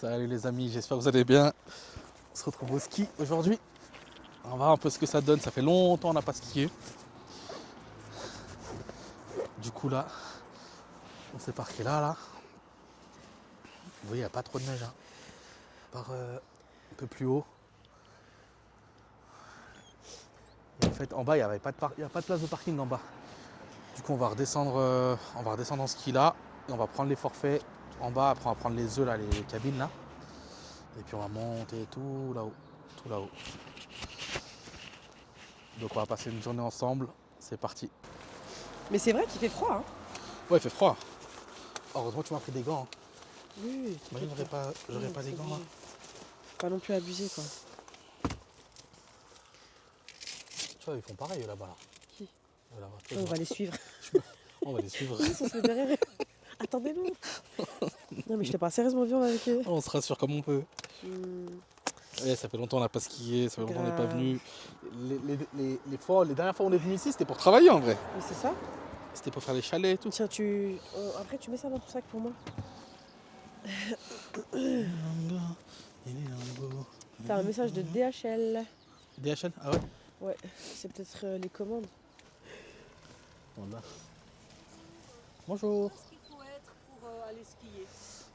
Salut les amis, j'espère que vous allez bien. On se retrouve au ski aujourd'hui. On va voir un peu ce que ça donne. Ça fait longtemps qu'on n'a pas skié. Du coup là, on s'est parqué là. Vous voyez, il n'y a pas trop de neige. Hein. Par un peu plus haut. Et en fait, en bas, il n'y a pas de place de parking en bas. Du coup, on va redescendre en ski là. Et on va prendre les forfaits en bas. Après, on va prendre les œufs là, les cabines là. Et puis on va monter tout là-haut. Tout là-haut. Donc on va passer une journée ensemble. C'est parti. Mais c'est vrai qu'il fait froid. Hein. Ouais, il fait froid. Heureusement que tu m'as pris des gants. Hein. Oui. T'imagines, j'aurais pas des gants là. Pas non plus abusé quoi. Tu vois, ils font pareil là-bas. Là. Qui Là-bas, On va les suivre. On va les suivre. Ils sont fait derrière. Attendez-nous. Non mais je t'ai pas sérieusement vu avec eux. On se rassure comme on peut. Ouais, ça fait longtemps qu'on n'a pas skié, ça fait longtemps qu'on n'est pas venu. Les dernières fois où on est venu ici, c'était pour travailler en vrai. Mais c'est ça. C'était pour faire les chalets et tout. Tiens, après tu mets ça dans ton sac pour moi. T'as un message de DHL. DHL. Ah ouais. Ouais, c'est peut-être les commandes. Voilà. Bonjour. Qu'est-ce qu'il faut être pour aller skier?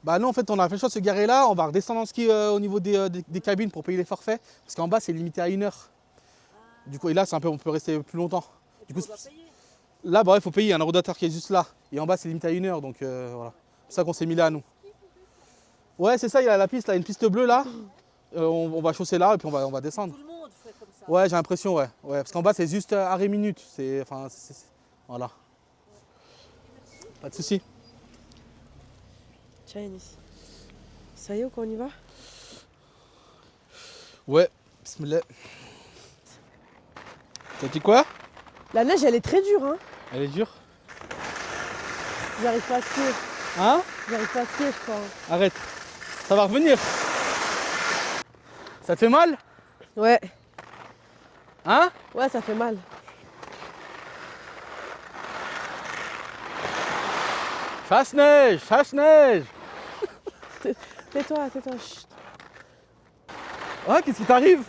Bah nous en fait on a fait le choix de se garer là, on va redescendre en ski au niveau des cabines pour payer les forfaits. Parce qu'en bas c'est limité à 1 heure. Du coup et là c'est un peu on peut rester plus longtemps. Du coup, on doit payer. Là bah il faut payer, il y a un rodateur qui est juste là. Et en bas c'est limité à 1 heure donc voilà. C'est pour ça qu'on s'est mis là nous. Ouais c'est ça, il y a la piste là, une piste bleue là. On va chausser là et puis on va descendre. Tout le monde fait comme ça. Ouais j'ai l'impression ouais. Parce qu'en bas c'est juste arrêt minute. Voilà. Pas de soucis. Tiens Yanis. Ça y est, on y va? Ouais, bismillah. T'as dit quoi? La neige elle est très dure hein. Elle est dure. J'arrive pas à skier. Hein? J'arrive pas à skier je crois. Arrête. Ça va revenir. Ça te fait mal? Ouais. Hein? Ouais ça fait mal. Chasse-neige, chasse-neige. Tais-toi, tais-toi. Chut. Ah, qu'est-ce qui t'arrive?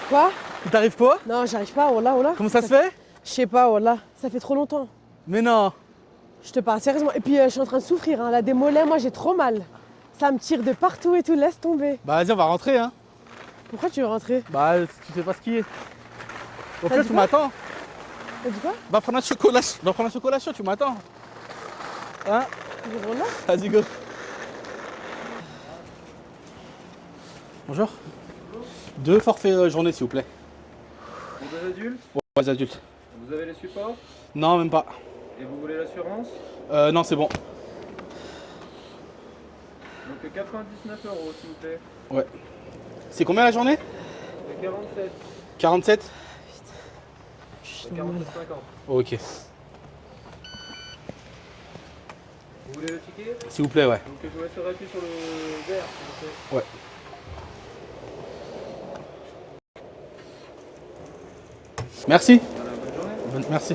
Quoi? Il t'arrive quoi? Non, j'arrive pas, oh là, oh là. Comment ça se fait? Je sais pas, oh là. Ça fait trop longtemps. Mais non. Je te parle sérieusement. Et puis, je suis en train de souffrir. Hein. Là, des mollets, moi, j'ai trop mal. Ça me tire de partout et tout. Laisse tomber. Bah vas-y, on va rentrer, hein. Pourquoi tu veux rentrer? Bah, tu sais pas skier. Au T'as plus, dit tu quoi? m'attends. T'as dit quoi? Va prendre un chocolat chaud, tu m'attends. Hein? Oh là. Vas-y, go. Bonjour. 2 forfaits journée, s'il vous plaît. Pour deux adultes, Ouais, les adultes. vous avez les supports Non, même pas. et vous voulez l'assurance? Non, c'est bon. Donc 99 €, s'il vous plaît. Ouais. C'est combien la journée? C'est 47. 47? C'est 47,50. Ok. Vous voulez le ticket? S'il vous plaît, ouais. Donc je vous laisserai appuyer sur le vert, s'il vous plaît. Ouais. Merci. Voilà, bonne journée. Merci.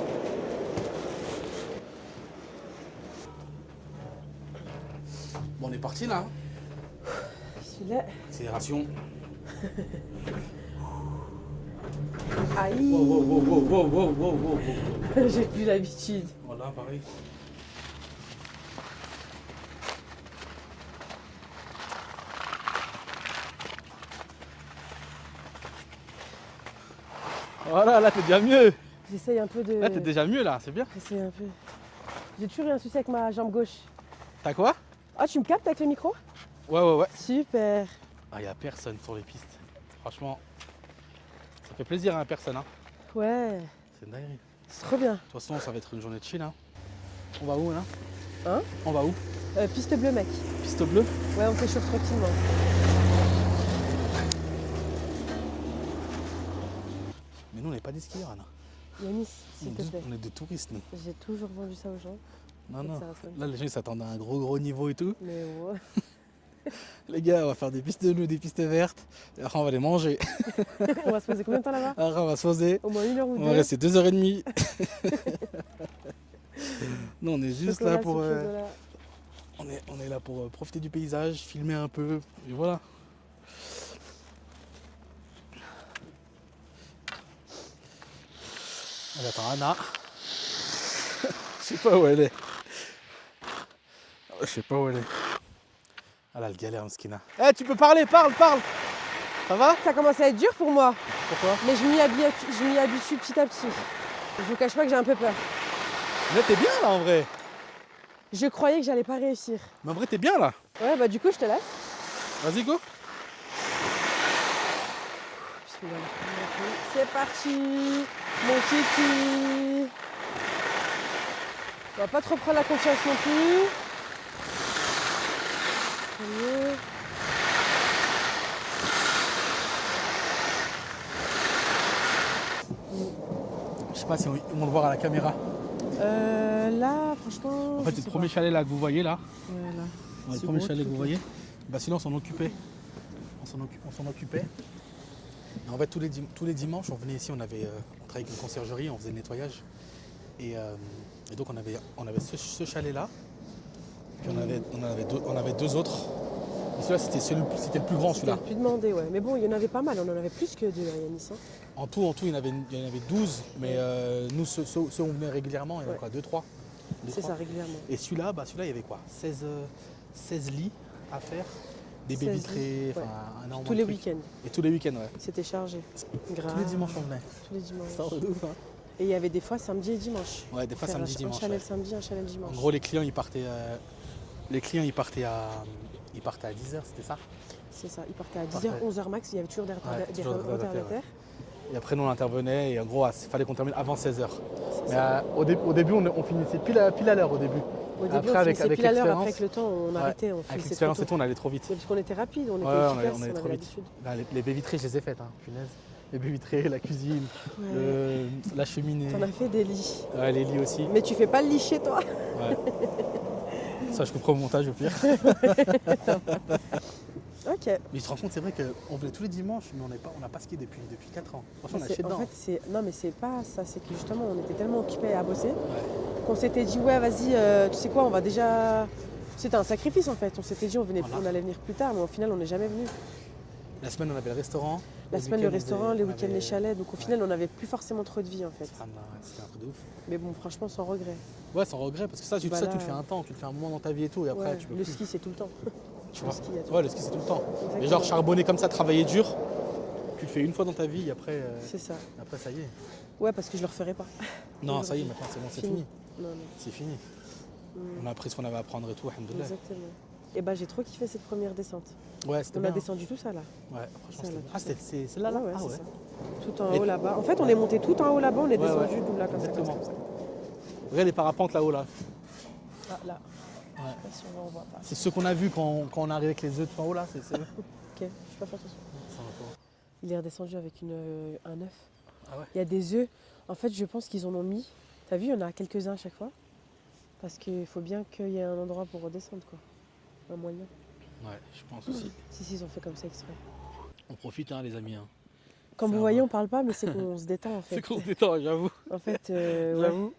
Bon, on est parti là. Celui-là. Accélération. Aïe. Wow. J'ai plus l'habitude. Voilà, pareil. Voilà, là t'es déjà mieux. J'essaye un peu de. Là t'es déjà mieux là, c'est bien. J'essaye un peu. J'ai toujours eu un souci avec ma jambe gauche. T'as quoi? Ah, tu me captes avec le micro? Ouais. Super. Ah, y a personne sur les pistes. Franchement, ça fait plaisir à personne. Hein. Ouais. C'est une dinguerie. C'est trop bien. De toute façon, ça va être une journée de chill. Hein. On va où là? Hein? On va où? Piste bleue, mec. Piste bleue? Ouais, on s'échauffe tranquillement. Mais nous, on n'est pas des skieurs, Anna. Yanis, s'il te plaît. On est des touristes, nous. J'ai toujours vendu ça aux gens. Non. Ça reste Là, les gens ils s'attendent à un gros niveau et tout. Mais ouais. Les gars, on va faire des pistes de loup, des pistes vertes. Et après, on va les manger. On va se poser combien de temps là-bas? Après, on va se poser. Au moins 1 heure ou On 2. va rester 2h30. Nous, on est juste Chocolat là pour. sur chocolat. On est là pour profiter du paysage, filmer un peu, et voilà. Allez, attends, Anna. Je sais pas où elle est. Je sais pas où elle est. Ah là, elle galère, Mskina. Eh, tu peux parler, parle. Ça va? Ça commence à être dur pour moi, Pourquoi? mais je m'y habitue petit à petit. Je vous cache pas que j'ai un peu peur. Là, t'es bien là en vrai. Je croyais que j'allais pas réussir. Mais en vrai, t'es bien là. Ouais, bah du coup, je te laisse. Vas-y, go. C'est parti, mon kiki. On va pas trop prendre la confiance non plus. Allez. Je sais pas si on va le voir à la caméra. Là, franchement. En fait, je c'est sais le premier pas. chalet là que vous voyez là. Voilà. Ouais, le C'est premier gros, chalet que truc, vous voyez. Bah sinon, on s'en occupait. On s'en occupait. Et en fait, tous les dimanches, on venait ici, on travaillait avec une conciergerie, on faisait le nettoyage. Et donc, on avait ce chalet là. Puis on avait deux autres. Et celui-là, c'était le plus grand, C'était celui-là. le plus demandé, ouais. Mais bon, il y en avait pas mal, on en avait plus que deux, Yanis. Hein. En tout, il y en avait 12. Mais nous, ceux où on venait régulièrement, il y en avait Ouais. quoi, 2-3. C'est ça, régulièrement. Et celui-là, il y avait quoi, 16 lits à faire, des baies 16 vitrées, lits, enfin ouais. un énorme Tous les truc. week-ends, Et tous les week-ends, ouais. c'était chargé. Grave. Tous les dimanches, on venait. Tous les dimanches. Ça de ouf, hein. Et il y avait des fois samedi et dimanche. Ouais, des fois Faire samedi, dimanche. Un chalet Ouais. le samedi, un chalet le dimanche. En gros, les clients, ils partaient à 10h, c'était ça. C'est ça, il partait à Parfait. 10h, 11h max, il y avait toujours des toujours des retardataires, retardataires. Et après, nous, on intervenait et en gros, il fallait qu'on termine avant 16h. Mais au début, on finissait pile à l'heure au début. Au début, Après, on avec finissait pile à l'heure, l'expérience- après avec le temps, on arrêtait, on Avec finissait l'expérience trop et tôt. tout, on allait trop vite. Mais parce qu'on était rapide, on était Ouais, efficace, on allait on trop avait vite. l'habitude. Là, les baies vitrées, je les ai faites, hein, punaise. Les baies vitrées, la cuisine, Ouais. la cheminée, T'en as fait des lits. ouais, les lits aussi. Mais tu fais pas le lit chez toi. Ouais. Ça, je comprends au montage au pire. Ok. Mais tu te rends compte, c'est vrai qu'on venait tous les dimanches, mais on n'a pas skié depuis 4 ans. Franchement, on a C'est- acheté en dedans. fait, non, mais c'est pas ça, c'est que justement, on était tellement occupés à bosser Ouais. qu'on s'était dit, ouais, vas-y, tu sais quoi, on va déjà. C'était un sacrifice en fait. On s'était dit, Voilà. on allait venir plus tard, mais au final, on n'est jamais venu. La semaine, on avait le restaurant. La Les semaine, le week-ends, restaurant, on les week-ends, avait- les chalets. Donc au final, on n'avait plus forcément trop de vie en fait. C'était un truc de ouf. Mais bon, franchement, sans regret. Ouais, sans regret, parce que ça, tu Voilà. le fais un temps, tu le fais un moment dans ta vie et tout, et après, Ouais, tu peux le plus. ski, c'est tout le temps. Tu le vois. ski, il y a tout. Ouais, le ski, c'est tout le temps. Mais Exactement. genre, charbonner comme ça, travailler dur, tu le fais une fois dans ta vie, et après, C'est ça. ça y est. Ouais, parce que je le referai pas. Non, ça y est, Aujourd'hui. maintenant, c'est bon, c'est Fini. fini. Non, non. C'est fini. Mm. On a appris ce qu'on avait à apprendre et tout, alhamdoulilah. Exactement. Et bah, j'ai trop kiffé cette première descente. Ouais, c'était On bien. a descendu tout ça là. Ouais, franchement, Ça, c'était là, bien. tout Ah, ça. c'est celle-là, là? Ouais, Ah c'est ouais. ça. Tout en Et- haut là-bas. En fait, on est monté tout en haut là-bas, on est Ouais, descendu ouais. d'où là, comme ça, Exactement. comme ça. Regarde les parapentes là-haut, là. Ah, là. Ouais. Je sais pas si on voit pas. C'est ceux qu'on a vus quand on est arrivé avec les œufs tout en haut, là, c'est eux. Ok, je vais pas faire attention. Ça va pas. Il est redescendu avec un œuf. Ah ouais. Il y a des œufs. En fait, je pense qu'ils en ont mis. T'as vu, il y en a quelques-uns à chaque fois. Parce qu'il faut bien qu'il y ait un endroit pour redescendre, quoi. Un moyen. Ouais, je pense aussi. Si, ils ont fait comme ça exprès. On profite, hein, les amis. Hein. Comme Ça vous va. voyez, on parle pas, mais c'est qu'on se détend en fait. C'est qu'on se détend, j'avoue. En fait, ouais. J'avoue.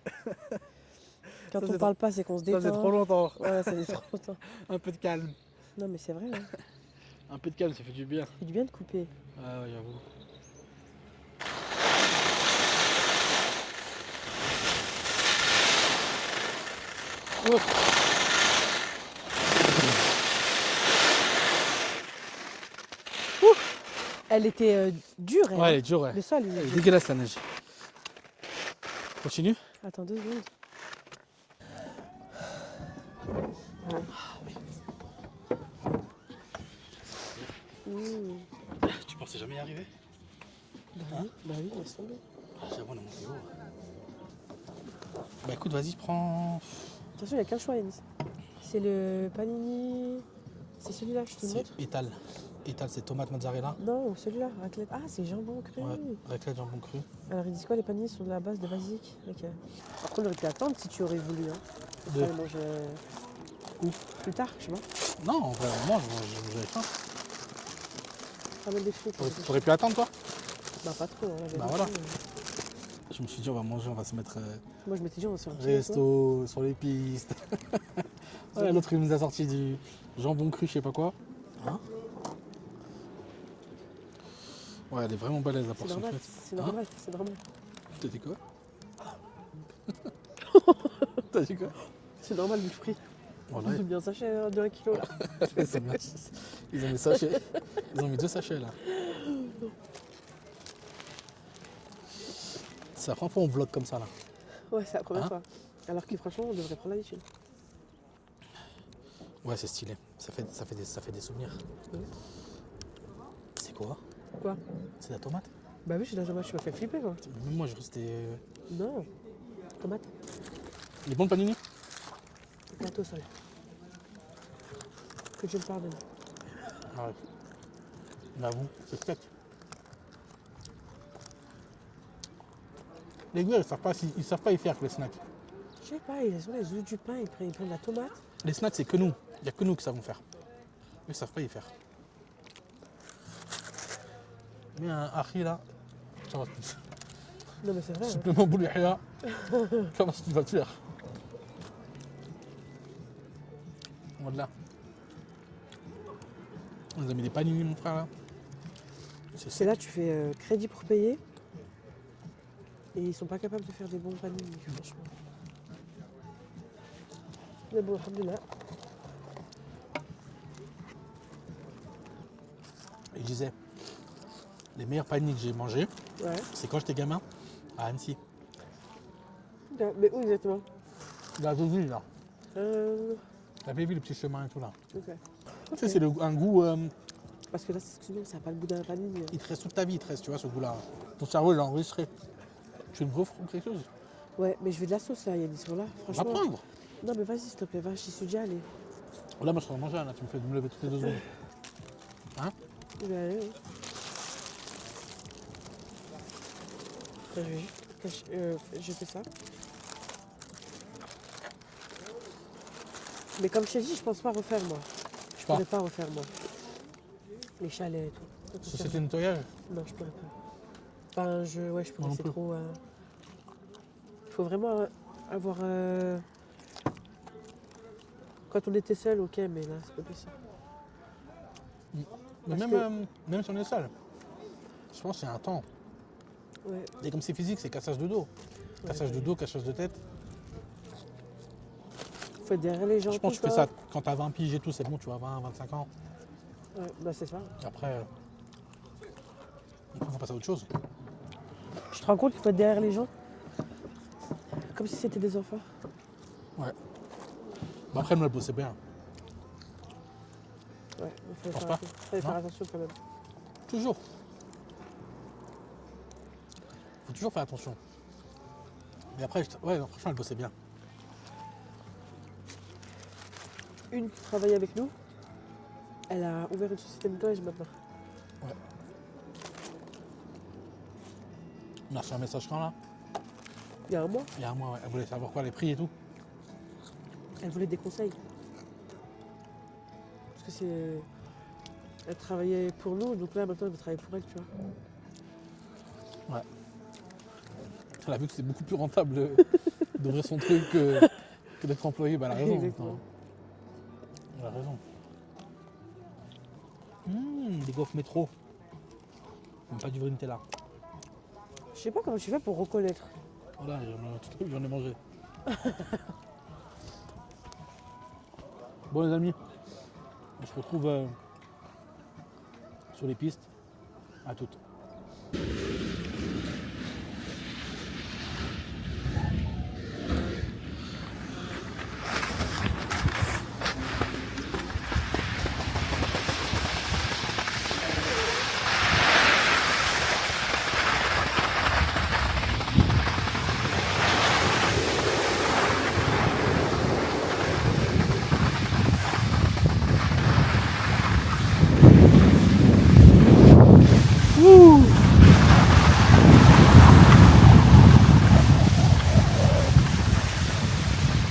Quand Ça, on c'est parle pas, c'est qu'on se Ça détend. faisait trop longtemps. Ouais, ça fait trop longtemps. Un peu de calme. Non, mais c'est vrai, hein. Un peu de calme, ça fait du bien. Ça fait du bien de couper. Ouais, j'avoue. Elle était dure, elle. Ouais, elle est dure, ouais. Le sol, il est Elle est dur. dégueulasse, la neige. Continue. Attends 2 secondes. Mmh. Tu pensais jamais y arriver? Bah oui, laisse tomber. Ah, j'avoue, on est monté haut. Bah écoute, vas-y, prends. Attention, il n'y a qu'un choix, Yanis. C'est le panini. C'est celui-là, je te le C'est montre. étal. Étal, c'est tomate mozzarella. Non, celui-là, raclette. Ah, c'est jambon cru. Ouais, raclette, jambon cru. Alors, ils disent quoi, les paninis sont de la base de basique. Ok. Par contre, on aurait pu attendre si tu aurais voulu. Hein. De- Enfin, manger Où plus tard, je sais pas. Non, en vrai, on mange, j'avais faim. Ramène des frites. T'aurais pu attendre, toi? Bah, pas trop. Hein, la vérité. Bah, voilà. Je me suis dit, on va manger, on va se mettre Moi, je m'étais dit, on va se faire un petit resto sur les pistes. Ouais, l'autre il nous a sorti du jambon cru, je sais pas quoi. Hein? Ouais, elle est vraiment balèze la C'est portion normal, faite. c'est normal, c'est normal. T'as dit quoi? T'as dit quoi? C'est normal vu le prix. Voilà. Ils ont mis un sachet de 1 kilo là. Ils ont mis sachets. Ils ont mis 2 sachets là. C'est la première fois qu'on vlog comme ça là. Ouais, c'est la première Hein? fois. Alors que franchement, on devrait prendre l'habitude. Ouais, c'est stylé. Ça fait des souvenirs. Oui. C'est quoi? Quoi? C'est de la tomate? Bah oui, je suis dans tu m'as fait flipper quoi. Même moi, je restais. Non. Tomate. Il est bon le panini? Plateau au sol. Que Dieu me pardonne. Arrête. J'avoue, c'est sec. Les gars, ils savent pas y faire avec les snacks. Je sais pas, ils ont les œufs du pain, ils prennent de la tomate. Les snacks, c'est que nous. Il n'y a que nous qui savons faire. Eux, ils savent pas y faire. Mais un ahi là, ça va. Non mais c'est vrai. Hein. Supplément bouliya, comment tu vas te faire? Voilà. On nous a mis des panini, mon frère là. C'est là tu fais crédit pour payer. Et ils sont pas capables de faire des bons panini, franchement. Mais bon, alhamdoulilah. Et je disais, les meilleurs paniers que j'ai mangés, Ouais. c'est quand j'étais gamin, à Annecy. Mais où exactement? La ville là. Ok. La vieille ville, le petit chemin et tout là. Ok. Tu sais, c'est un goût. Parce que là, excuse-moi, ça n'a pas le goût d'un panini. Il te reste toute ta vie, il te reste, tu vois, ce goût-là. Ton cerveau, il l'a enregistré. Tu veux me offrir quelque chose? Ouais, mais je veux de la sauce là, il y a des sur là. On va Franchement. prendre. Non, mais vas-y, s'il te plaît, va, j'y suis déjà allée. Là, moi, je serais manger, là, tu me fais me lever toutes les 2 secondes. Hein? Je vais aller, oui. Après, je vais juste jeter ça. Mais comme je t'ai dit, je pense pas refaire moi. Je Pas. pourrais pas refaire moi. Les chalets et tout. Société de nettoyage? Non, je pourrais pas. Enfin, je Moi pourrais, non c'est plus. trop. Il faut vraiment avoir. Quand on était seul, ok, mais là, c'est pas possible. Mais Parce même si on est seul, je pense qu'il y a un temps. Ouais. Et comme c'est physique, c'est cassage de dos. Cassage de dos, cassage de tête. Faut être derrière les gens. Je pense que tu tout fais le ça quand t'as 20 piges et tout, c'est bon, tu vois, 20, 25 ans. temps. Ouais, bah c'est ça. Et après, on va passer à autre chose. Je te rends compte qu'il faut être derrière les gens. Comme si c'était des enfants. Ouais. Bah après, nous, elle bossait bien. Ouais, il fallait Pense faire, pas. fallait faire Non. attention quand même. Toujours. Faut toujours faire attention. Mais après, ouais, non, franchement, elle bossait bien. Une qui travaille avec nous, elle a ouvert une société de nettoyage maintenant. On a reçu un message quand là? Il y a un mois, Il y a un mois, ouais. Elle voulait savoir quoi, les prix et tout. elle voulait des conseils. Parce que c'est. Elle travaillait pour nous, donc là maintenant elle veut travailler pour elle, tu vois. Elle a vu que c'est beaucoup plus rentable d'ouvrir son truc que d'être employé. Bah, elle a raison. Exactement. Elle a raison. Des gaufres métro. Même pas du vrai Nutella. Je sais pas comment tu fais pour reconnaître. Voilà, j'en ai mangé. Bon les amis, on se retrouve sur les pistes. À toutes.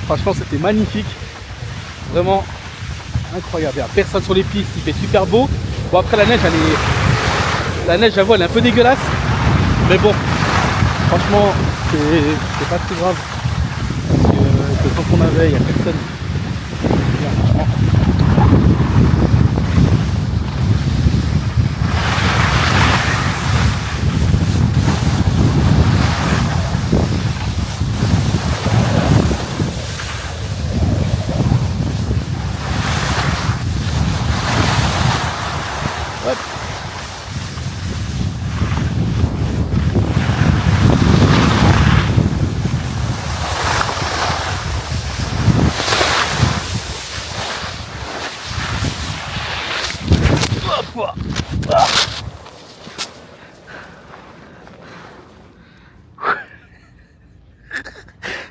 Franchement, c'était magnifique. Vraiment incroyable. Il n'y a personne sur les pistes, il fait super beau. Bon, après, la neige, j'avoue, elle est un peu dégueulasse. Mais bon, franchement, c'est pas très grave. Parce que le temps qu'on avait, il n'y a personne.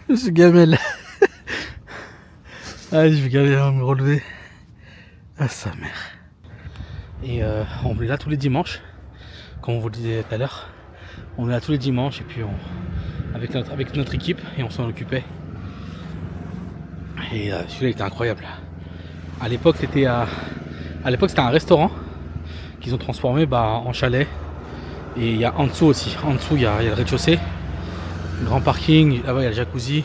Je suis gamelle. Ah, je vais galérer à me relever. Ah, sa mère. Et on est là tous les dimanches, comme on vous le disait tout à l'heure. On est là tous les dimanches et puis avec notre équipe et on s'en occupait. Et celui-là était incroyable. À l'époque c'était un restaurant qu'ils ont transformé en chalet. Et il y a en dessous aussi. En dessous il y a le rez-de-chaussée, grand parking, là-bas il y a le jacuzzi.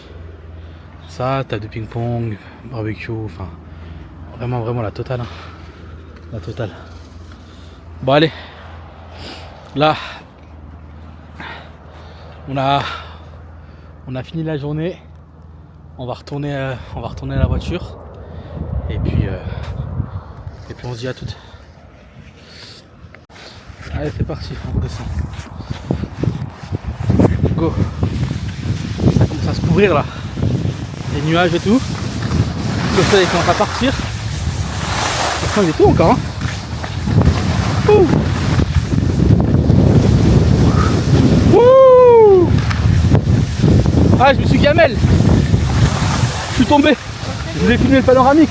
Ça, t'as de ping-pong, barbecue, enfin vraiment la totale. Hein. La totale. Bon allez. Là on a fini la journée. On va retourner à la voiture. Et puis on se dit à toutes. Allez c'est parti, on redescend. Go. Ça commence à se couvrir là. Les nuages et tout. Le soleil commence à partir. Pourtant il est tôt encore hein. Ouh. Ouh. Ah je me suis gamelle. Je suis tombé. Je voulais filmer le panoramique.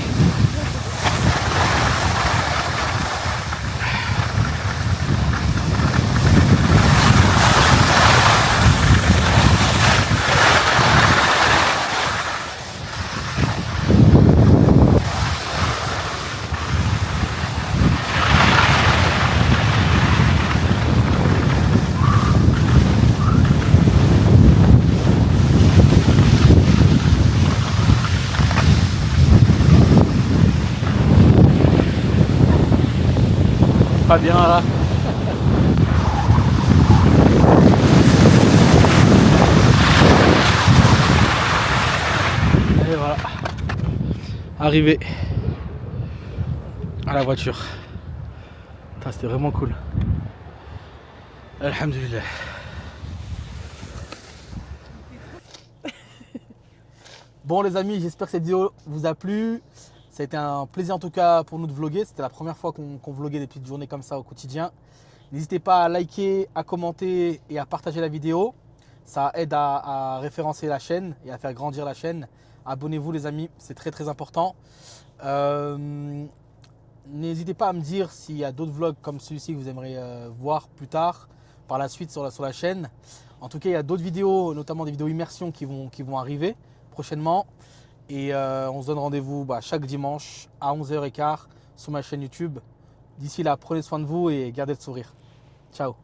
Pas bien là. Et voilà. Arrivé à la voiture. C'était vraiment cool. Alhamdulillah. Bon les amis, j'espère que cette vidéo vous a plu. Ça a été un plaisir en tout cas pour nous de vlogger. C'était la première fois qu'on vloguait des petites journées comme ça au quotidien. N'hésitez pas à liker, à commenter et à partager la vidéo. Ça aide à référencer la chaîne et à faire grandir la chaîne. Abonnez-vous les amis, c'est très important. N'hésitez pas à me dire s'il y a d'autres vlogs comme celui-ci que vous aimeriez voir plus tard, par la suite sur la chaîne. En tout cas, il y a d'autres vidéos, notamment des vidéos immersion qui vont arriver prochainement. Et on se donne rendez-vous chaque dimanche à 11h15 sur ma chaîne YouTube. D'ici là, prenez soin de vous et gardez le sourire. Ciao.